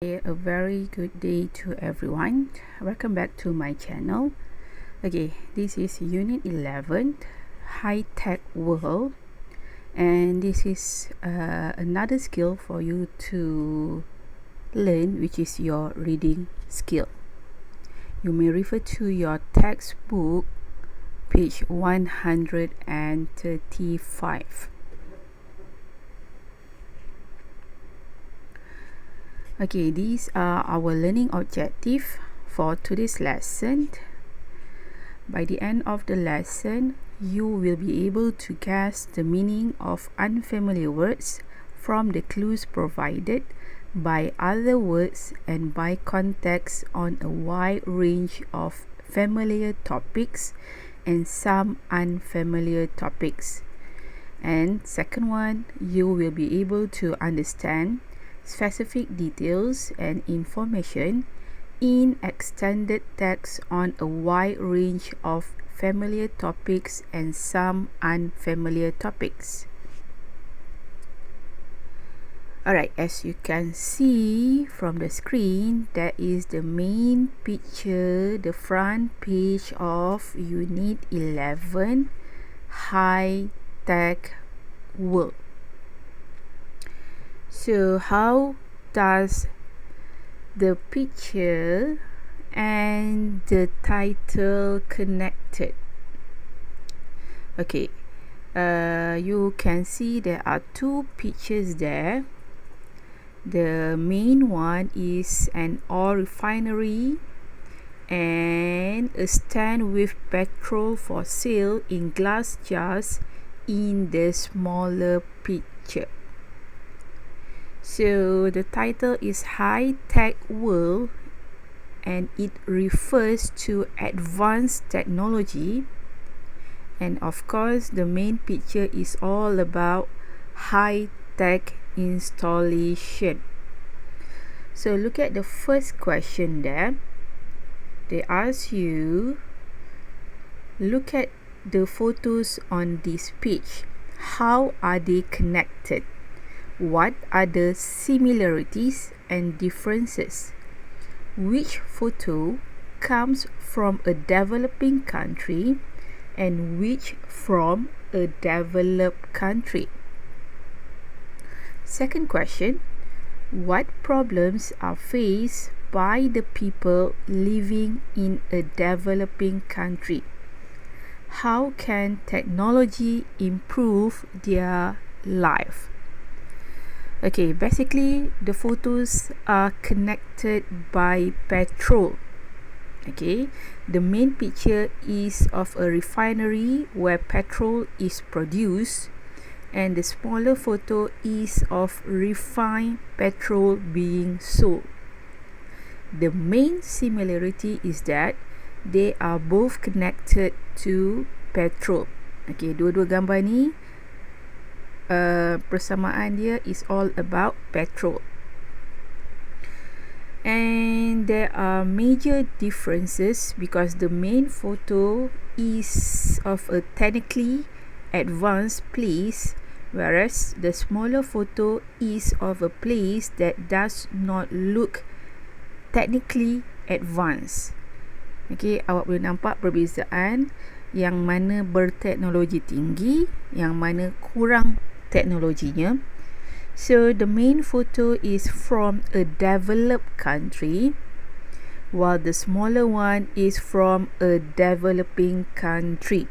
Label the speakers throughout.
Speaker 1: A very good day to everyone. Welcome back to my channel. Okay, this is Unit 11, High Tech World, and this is another skill for you to learn, which is your reading skill. You may refer to your textbook, page 135. Okay, these are our learning objective for today's lesson. By the end of the lesson, you will be able to guess the meaning of unfamiliar words from the clues provided by other words and by context on a wide range of familiar topics and some unfamiliar topics. And second one, you will be able to understand specific details and information in extended text on a wide range of familiar topics and some unfamiliar topics. Alright, as you can see from the screen, that is the main picture, the front page of Unit 11, High Tech World. So how does the picture and the title connected? Okay, you can see there are two pictures there. The main one is an oil refinery and a stand with petrol for sale in glass jars in the smaller picture. So the title is High Tech World, and it refers to advanced technology, and of course the main picture is all about high tech installation. So look at the first question there. They ask you, look at the photos on this page. How are they connected? What are the similarities and differences? Which photo comes from a developing country and which from a developed country? Second question, what problems are faced by the people living in a developing country? How can technology improve their life? Okay, basically the photos are connected by petrol. Okay, the main picture is of a refinery where petrol is produced, and the smaller photo is of refined petrol being sold. The main similarity is that they are both connected to petrol. Okay, dua-dua gambar ni persamaan dia is all about petrol. And there are major differences because the main photo is of a technically advanced place, whereas the smaller photo is of a place that does not look technically advanced. Okay, awak boleh nampak perbezaan, yang mana berteknologi tinggi, yang mana kurang teknologinya. So the main photo is from a developed country, while the smaller one is from a developing country.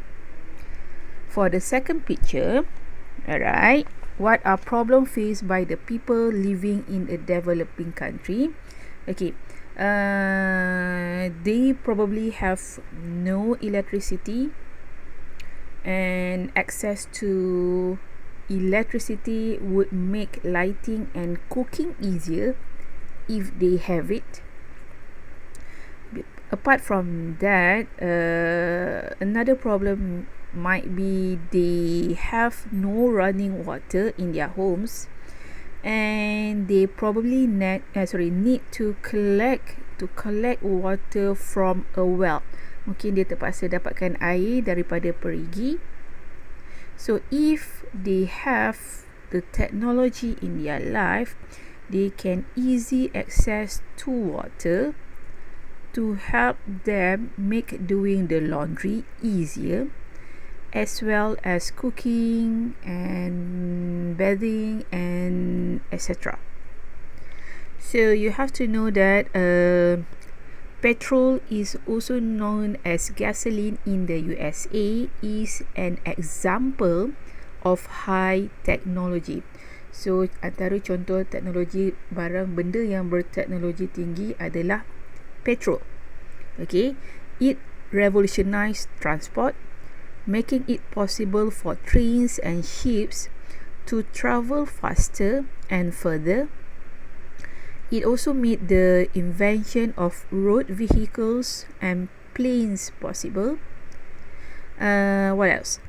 Speaker 1: For the second picture, alright, what are problems faced by the people living in a developing country? Okay, they probably have no electricity, and access to electricity would make lighting and cooking easier if they have it. Apart from that, another problem might be they have no running water in their homes, and they probably need to collect water from a well. Mungkin dia terpaksa dapatkan air daripada perigi. So if they have the technology in their life, they can easy access to water to help them make doing the laundry easier, as well as cooking and bathing and etc. So you have to know that petrol is also known as gasoline in the USA, is an example of high technology. So antara contoh teknologi barang benda yang berteknologi tinggi adalah petrol. Okay, it revolutionized transport, making it possible for trains and ships to travel faster and further. It also made the invention of road vehicles and planes possible. What else?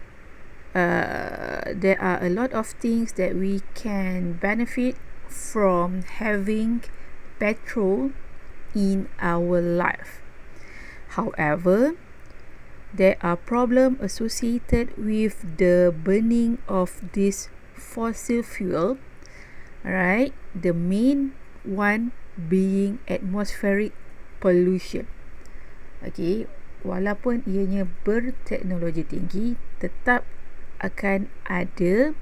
Speaker 1: There are a lot of things that we can benefit from having petrol in our life. However, there are problems associated with the burning of this fossil fuel, right? The main one being atmospheric pollution. Okay, walaupun ianya berteknologi tinggi, tetap akan ada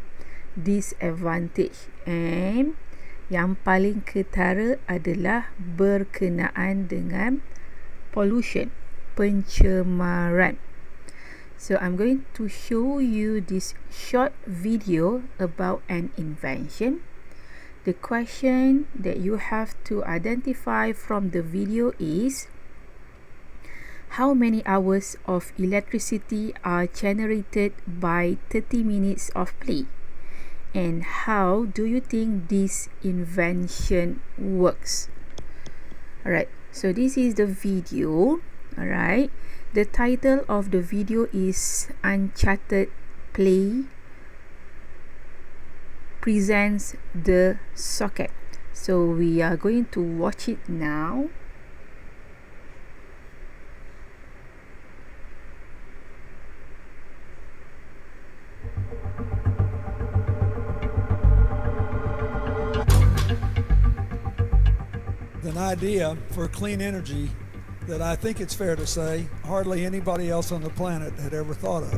Speaker 1: disadvantage, and yang paling ketara adalah berkenaan dengan pollution, pencemaran. So I'm going to show you this short video about an invention. The question that you have to identify from the video is, how many hours of electricity are generated by 30 minutes of play? And how do you think this invention works? Alright, so this is the video. Alright, the title of the video is Uncharted Play presents the socket. So we are going to watch it now.
Speaker 2: An idea for clean energy that I think it's fair to say hardly anybody else on the planet had ever thought of.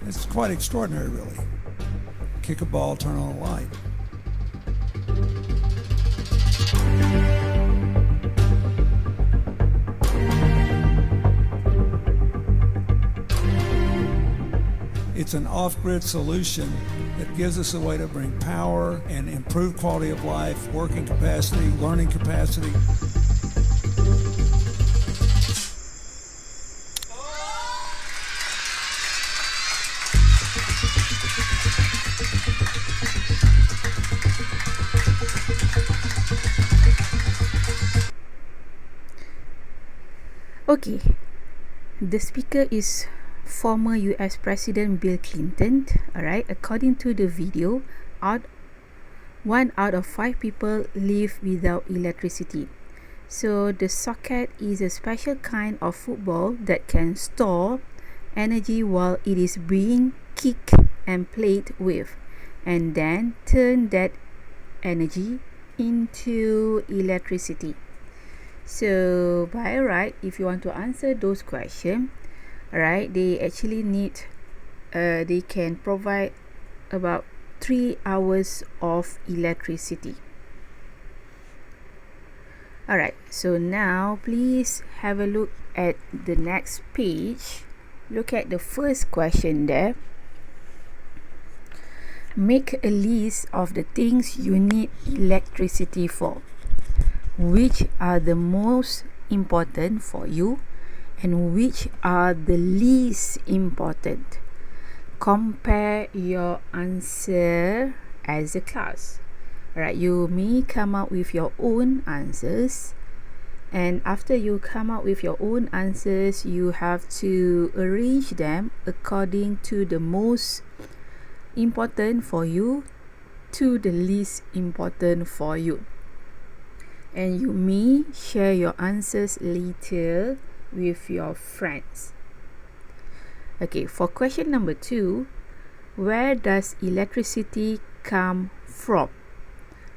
Speaker 2: It's quite extraordinary, really. Kick a ball, turn on a light. It's an off-grid solution that gives us a way to bring power and improve quality of life, working capacity, learning capacity.
Speaker 1: Okay, the speaker is former US President Bill Clinton. Alright, according to the video, 1 out of 5 people live without electricity. So the socket is a special kind of football that can store energy while it is being kicked and played with, and then turn that energy into electricity. So by right, if you want to answer those questions, right, they actually need they can provide about 3 hours of electricity. Alright, so now please have a look at the next page. Look at the first question there. Make a list of the things you need electricity for. Which are the most important for you and which are the least important? Compare your answer as a class. Alright, you may come up with your own answers, and after you come up with your own answers, you have to arrange them according to the most important for you to the least important for you. And you may share your answers later with your friends. Okay, for question number 2, where does electricity come from?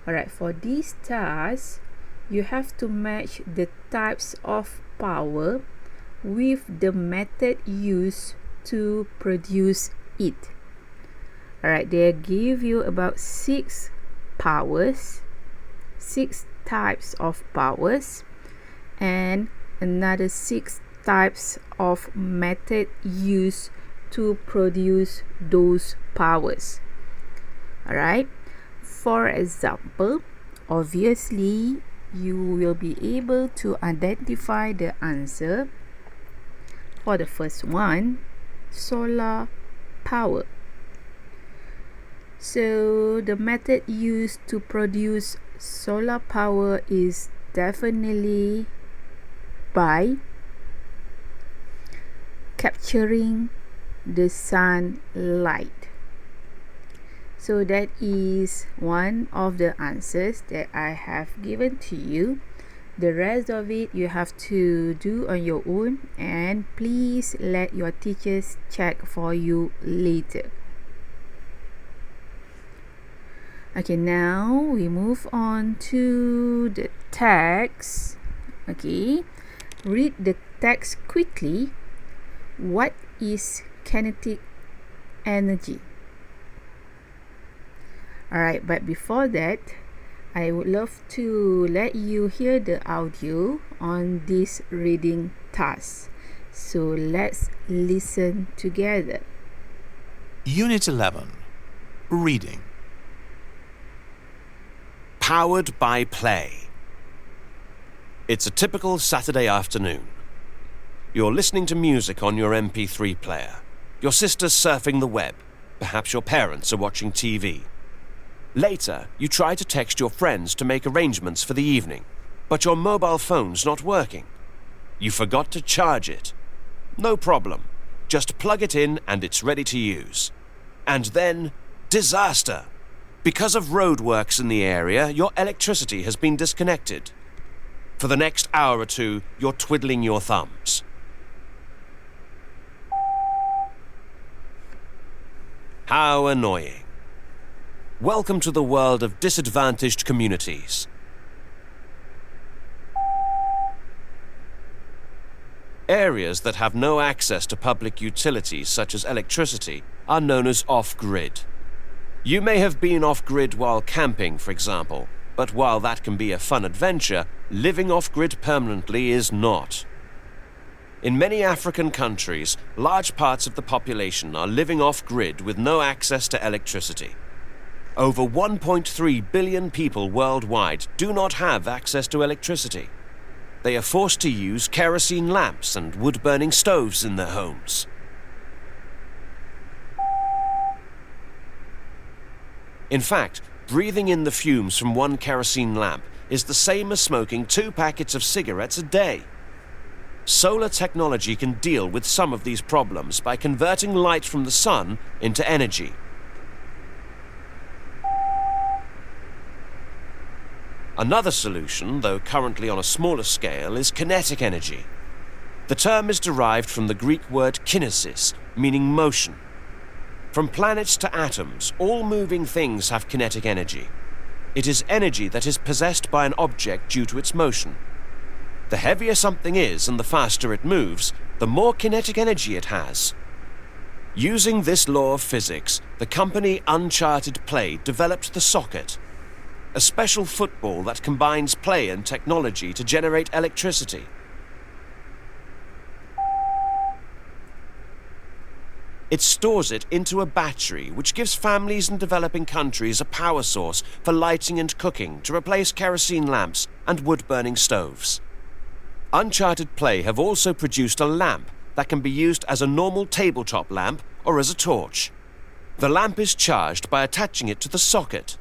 Speaker 1: Alright, for this task, you have to match the types of power with the method used to produce it. Alright, they give you about 6 powers, 6 types of powers, and another 6 types of method used to produce those powers. Alright, for example, obviously you will be able to identify the answer for the first one, solar power. So the method used to produce solar power is definitely by capturing the sunlight. So that is one of the answers that I have given to you. The rest of it you have to do on your own, and please let your teachers check for you later. Okay, now we move on to the text. Okay, read the text quickly. What is kinetic energy? Alright, but before that, I would love to let you hear the audio on this reading task. So let's listen together.
Speaker 3: Unit 11. Reading. Powered by play. It's a typical Saturday afternoon. You're listening to music on your MP3 player. Your sister's surfing the web. Perhaps your parents are watching TV. Later, you try to text your friends to make arrangements for the evening, but your mobile phone's not working. You forgot to charge it. No problem. Just plug it in and it's ready to use. And then, disaster! Because of roadworks in the area, your electricity has been disconnected. For the next hour or two, you're twiddling your thumbs. How annoying. Welcome to the world of disadvantaged communities. Areas that have no access to public utilities such as electricity are known as off-grid. You may have been off-grid while camping, for example, but while that can be a fun adventure, living off-grid permanently is not. In many African countries, large parts of the population are living off-grid with no access to electricity. Over 1.3 billion people worldwide do not have access to electricity. They are forced to use kerosene lamps and wood-burning stoves in their homes. In fact, breathing in the fumes from one kerosene lamp is the same as smoking 2 packets of cigarettes a day. Solar technology can deal with some of these problems by converting light from the sun into energy. Another solution, though currently on a smaller scale, is kinetic energy. The term is derived from the Greek word kinesis, meaning motion. From planets to atoms, all moving things have kinetic energy. It is energy that is possessed by an object due to its motion. The heavier something is and the faster it moves, the more kinetic energy it has. Using this law of physics, the company Uncharted Play developed the Socket, a special football that combines play and technology to generate electricity. It stores it into a battery, which gives families in developing countries a power source for lighting and cooking to replace kerosene lamps and wood-burning stoves. Uncharted Play have also produced a lamp that can be used as a normal tabletop lamp or as a torch. The lamp is charged by attaching it to the socket.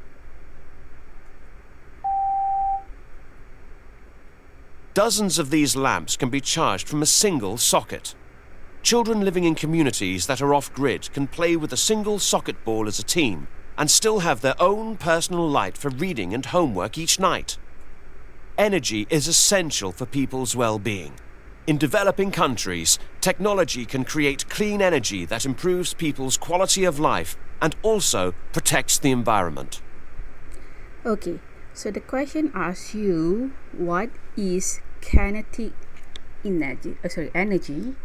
Speaker 3: Dozens of these lamps can be charged from a single socket. Children living in communities that are off-grid can play with a single socket ball as a team and still have their own personal light for reading and homework each night. Energy is essential for people's well-being. In developing countries, technology can create clean energy that improves people's quality of life and also protects the environment.
Speaker 1: Okay, so the question asks you, what is kinetic energy?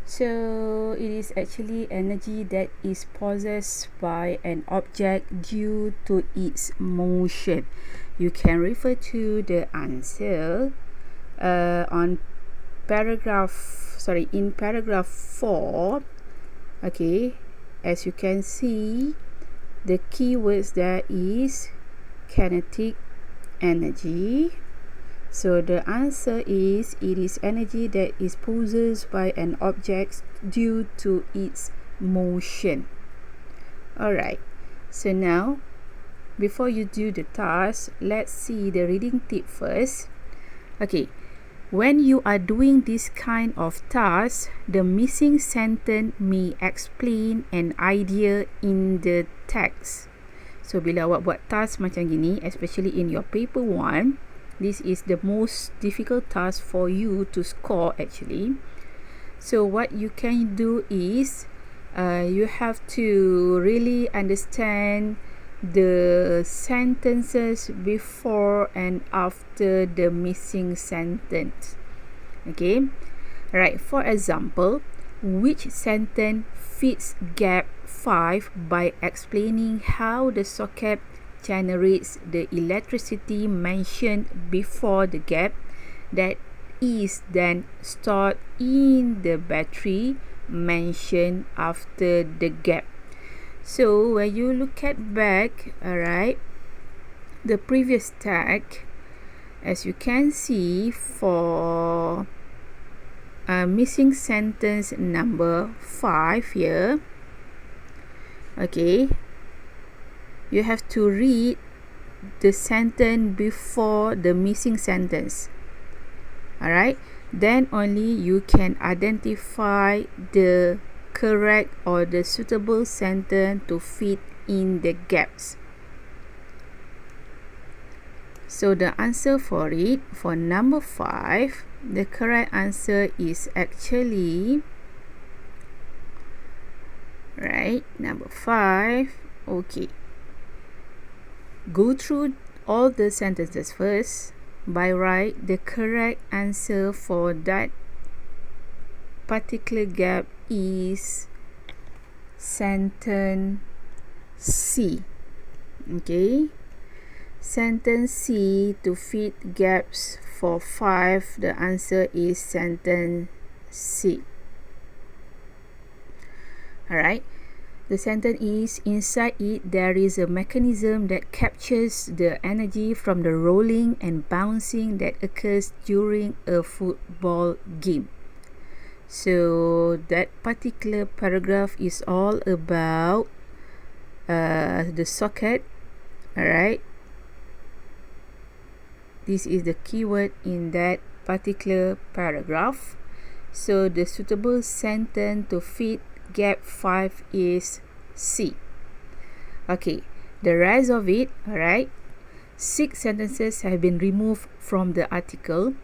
Speaker 1: So it is actually energy that is possessed by an object due to its motion. You can refer to the answer in paragraph 4. Okay, as you can see, the keywords there is kinetic energy. So the answer is, it is energy that is possessed by an object due to its motion. Alright, so now before you do the task, let's see the reading tip first. Okay, when you are doing this kind of task, the missing sentence may explain an idea in the text. So bila awak buat task macam gini, especially in your paper 1, this is the most difficult task for you to score actually. So what you can do is you have to really understand the sentences before and after the missing sentence. Okay, right, for example, which sentence fits gap 5 by explaining how the socket generates the electricity mentioned before the gap that is then stored in the battery mentioned after the gap. So when you look at back, alright, the previous tag, as you can see, for missing sentence number 5 here, okay, you have to read the sentence before the missing sentence. Alright, then only you can identify the correct or the suitable sentence to fit in the gaps. So the answer for it, for number 5, the correct answer is actually, right, number 5. Okay, go through all the sentences first. By right, the correct answer for that particular gap is sentence C. Okay, sentence C. To fit gaps for 5, the answer is sentence C. Alright, the sentence is, inside it there is a mechanism that captures the energy from the rolling and bouncing that occurs during a football game. So that particular paragraph is all about the socket. Alright, this is the keyword in that particular paragraph. So the suitable sentence to fit gap 5 is C. Okay, the rest of it, alright, 6 sentences have been removed from the article.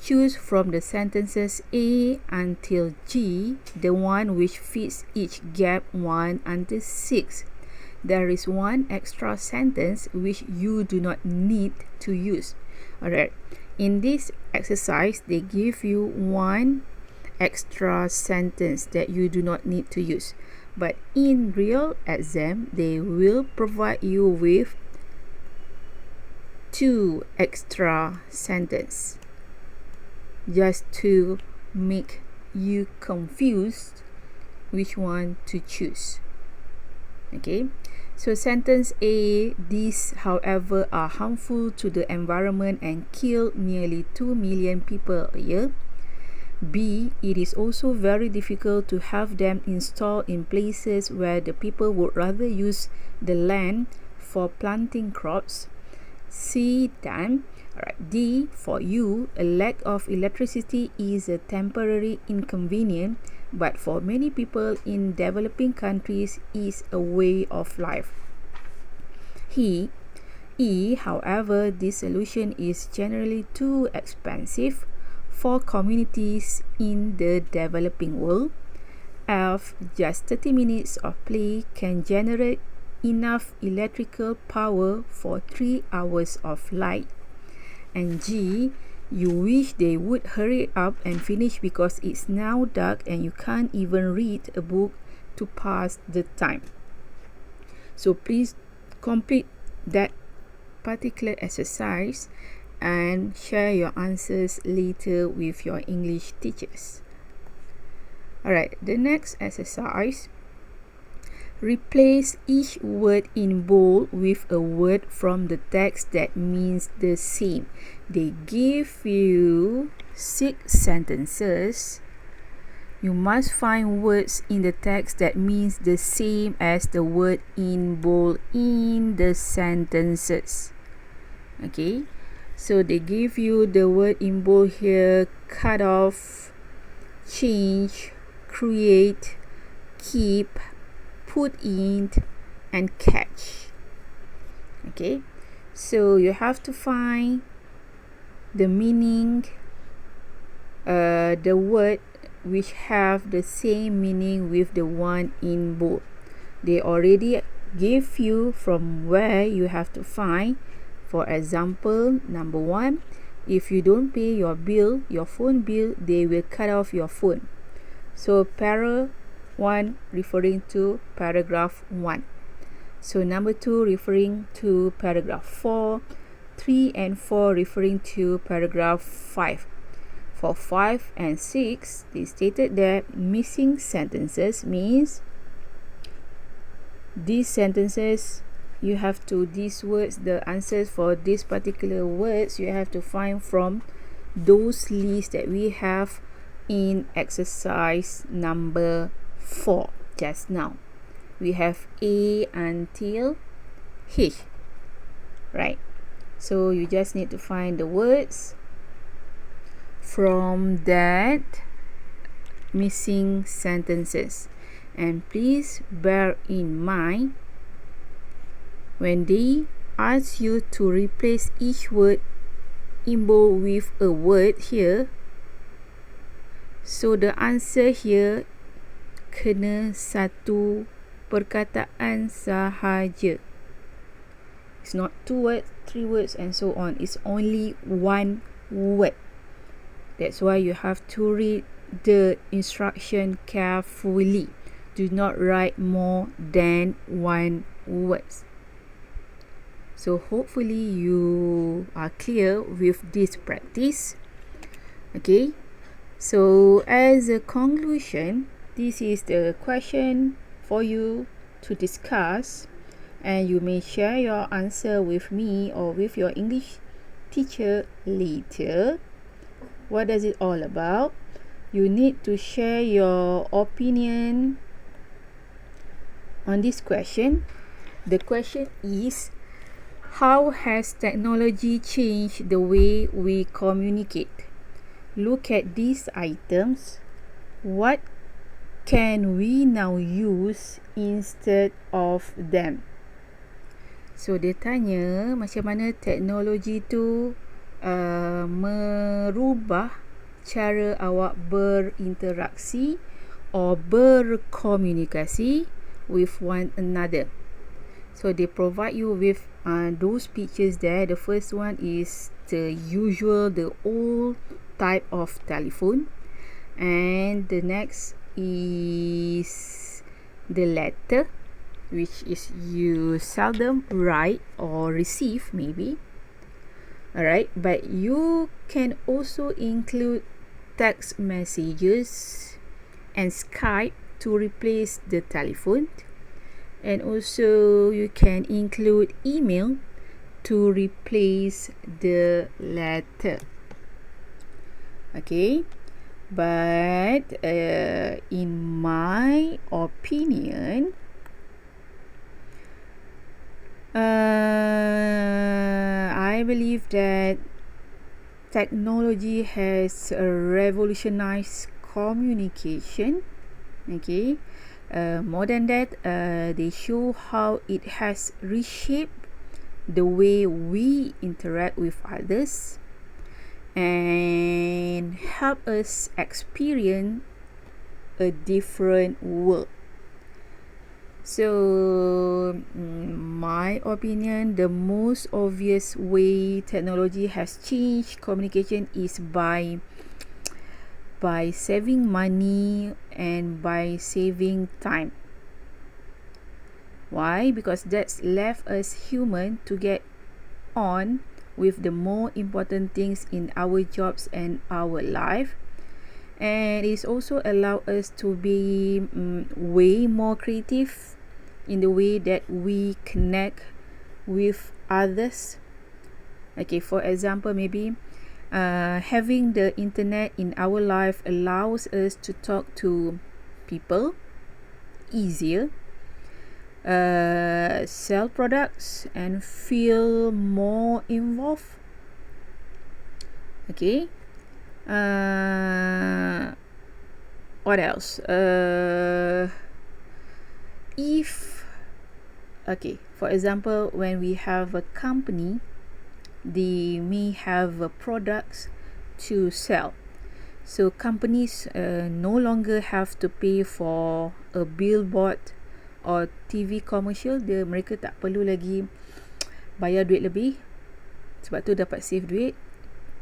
Speaker 1: Choose from the sentences A until G, the one which fits each gap 1 until 6. There is one extra sentence which you do not need to use. Alright, in this exercise, they give you one extra sentence that you do not need to use, but in real exam they will provide you with 2 extra sentences just to make you confused which one to choose. Okay, so sentence A, these however are harmful to the environment and kill nearly 2 million people a year. B, it is also very difficult to have them installed in places where the people would rather use the land for planting crops. C, then, D, for you, a lack of electricity is a temporary inconvenience, but for many people in developing countries is a way of life. E, however, this solution is generally too expensive. for communities in the developing world. F. Just 30 minutes of play can generate enough electrical power for 3 hours of light. And G. You wish they would hurry up and finish because it's now dark and you can't even read a book to pass the time. So please complete that particular exercise and share your answers later with your English teachers. Alright, the next exercise. Replace each word in bold with a word from the text that means the same. They give you 6 sentences. You must find words in the text that means the same as the word in bold in the sentences. Okay, so they give you the word in bold here: cut off, change, create, keep, put in, and catch. Okay, so you have to find the meaning, the word which have the same meaning with the one in bold. They already give you from where you have to find. For example, number 1, if you don't pay your bill, your phone bill, they will cut off your phone. So para 1 referring to paragraph 1. So number 2 referring to paragraph 4, 3 and 4 referring to paragraph 5. For 5 and 6, they stated that missing sentences means these sentences you have to, these words, the answers for these particular words you have to find from those lists that we have in exercise number 4 just now. We have A until H, right? So you just need to find the words from that missing sentences. And please bear in mind, when they ask you to replace each word in bold with a word here, so the answer here kena satu perkataan sahaja. It's not 2 words, 3 words and so on. It's only 1 word. That's why you have to read the instruction carefully. Do not write more than 1 word. So hopefully you are clear with this practice. Okay, so as a conclusion, this is the question for you to discuss, and you may share your answer with me or with your English teacher later. What does it all about? You need to share your opinion on this question. The question is, how has technology changed the way we communicate? Look at these items. What can we now use instead of them? So dia tanya macam mana teknologi tu merubah cara awak berinteraksi or berkomunikasi with one another. So they provide you with those pictures there. The first one is the usual, the old type of telephone, and the next is the letter, which is you seldom write or receive maybe. Alright, but you can also include text messages and Skype to replace the telephone, and also you can include email to replace the letter. Okay, but in my opinion, I believe that technology has revolutionized communication. Okay, more than that, they show how it has reshaped the way we interact with others. and help us experience a different world. So, my opinion, the most obvious way technology has changed communication is by saving money and by saving time. Why? Because that's left us human to get on with the more important things in our jobs and our life. And it's also allowed us to be way more creative in the way that we connect with others. Okay, for example, maybe having the internet in our life allows us to talk to people easier, sell products, and feel more involved. Okay. What else? For example, when we have a company, they may have products to sell. So companies no longer have to pay for a billboard or TV commercial. Mereka tak perlu lagi bayar duit lebih. Sebab tu dapat save duit,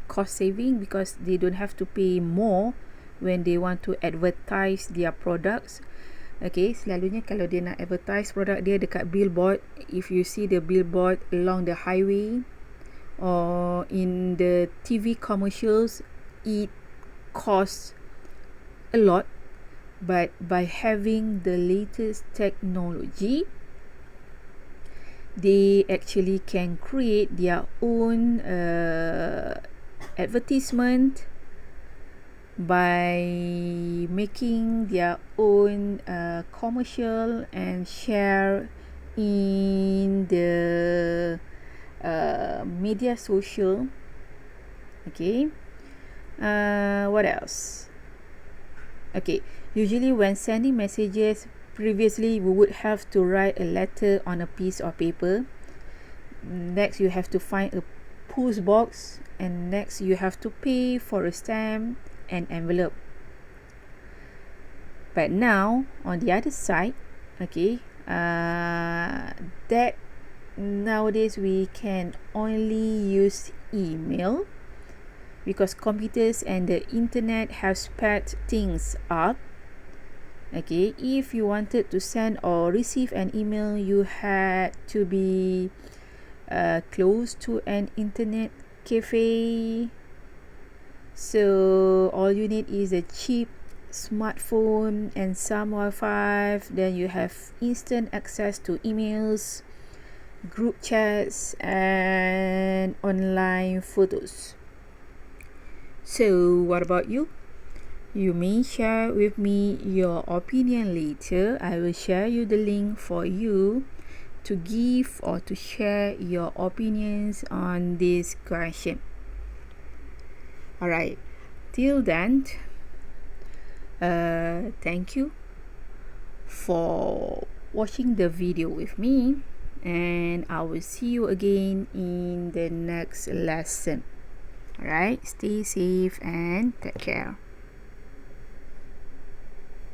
Speaker 1: cost saving, because they don't have to pay more when they want to advertise their products. Okay, selalunya kalau dia nak advertise produk dia dekat billboard, if you see the billboard along the highway or in the TV commercials, it costs a lot. But by having the latest technology, they actually can create their own advertisement by making their own commercial and share in the media social. Okay. What else? Okay, usually when sending messages, previously we would have to write a letter on a piece of paper. Next, you have to find a post box, and next you have to pay for a stamp and envelope. But now, on the other side, okay, that nowadays we can only use email, because computers and the internet have sped things up. Okay, if you wanted to send or receive an email, you had to be close to an internet cafe. So all you need is a cheap smartphone and some Wi-Fi. Then you have instant access to emails, group chats, and online photos. So what about you? You may share with me your opinion later. I will share you the link for you to give or to share your opinions on this question. Alright, till then, thank you for watching the video with me, and I will see you again in the next lesson. Alright, stay safe and take care.